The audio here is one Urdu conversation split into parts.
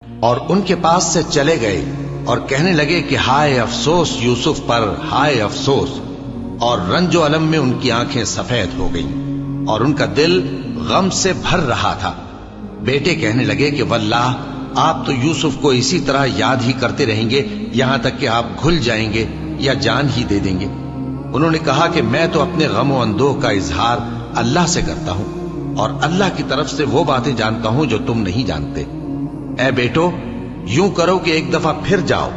اور ان کے پاس سے چلے گئے اور کہنے لگے کہ ہائے افسوس یوسف پر، ہائے افسوس، اور رنج و الم میں ان کی آنکھیں سفید ہو گئیں اور ان کا دل غم سے بھر رہا تھا۔ بیٹے کہنے لگے کہ واللہ آپ تو یوسف کو اسی طرح یاد ہی کرتے رہیں گے یہاں تک کہ آپ گھل جائیں گے یا جان ہی دے دیں گے۔ انہوں نے کہا کہ میں تو اپنے غم و اندوہ کا اظہار اللہ سے کرتا ہوں اور اللہ کی طرف سے وہ باتیں جانتا ہوں جو تم نہیں جانتے۔ اے بیٹو، یوں کرو کہ ایک دفعہ پھر جاؤ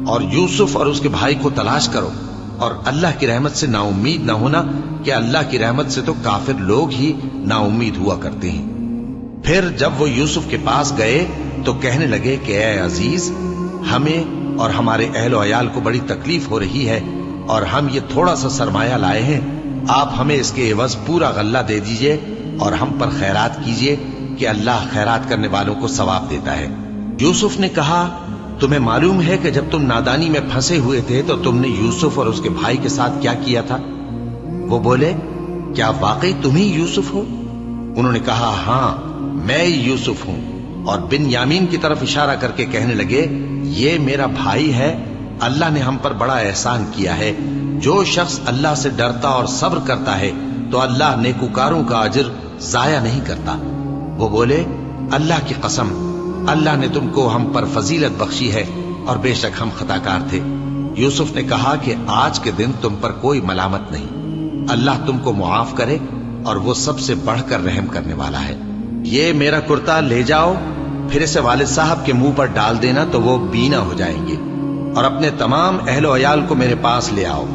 اور یوسف اور اس کے بھائی کو تلاش کرو، اور اللہ کی رحمت سے نا امید نہ ہونا کہ اللہ کی رحمت سے تو کافر لوگ ہی نا امید ہوا کرتے ہیں۔ پھر جب وہ یوسف کے پاس گئے تو کہنے لگے کہ اے عزیز، ہمیں اور ہمارے اہل و عیال کو بڑی تکلیف ہو رہی ہے اور ہم یہ تھوڑا سا سرمایہ لائے ہیں، آپ ہمیں اس کے عوض پورا غلہ دے دیجئے اور ہم پر خیرات کیجئے کہ اللہ خیرات کرنے والوں کو ثواب دیتا ہے۔ یوسف نے کہا تمہیں معلوم ہے کہ جب تم نادانی میں پھنسے ہوئے تھے تو تم نے یوسف اور اس کے بھائی کے ساتھ کیا کیا تھا؟ وہ بولے کیا واقعی تم ہی یوسف ہو؟ انہوں نے کہا ہاں میں یوسف ہوں، اور بن یامین کی طرف اشارہ کر کے کہنے لگے یہ میرا بھائی ہے، اللہ نے ہم پر بڑا احسان کیا ہے۔ جو شخص اللہ سے ڈرتا اور صبر کرتا ہے تو اللہ نیکوکاروں کا اجر ضائع نہیں کرتا۔ وہ بولے اللہ کی قسم، اللہ نے تم کو ہم پر فضیلت بخشی ہے اور بے شک ہم خطا کار تھے۔ یوسف نے کہا کہ آج کے دن تم پر کوئی ملامت نہیں، اللہ تم کو معاف کرے اور وہ سب سے بڑھ کر رحم کرنے والا ہے۔ یہ میرا کرتا لے جاؤ، پھر اسے والد صاحب کے منہ پر ڈال دینا تو وہ بینا ہو جائیں گے، اور اپنے تمام اہل و عیال کو میرے پاس لے آؤ۔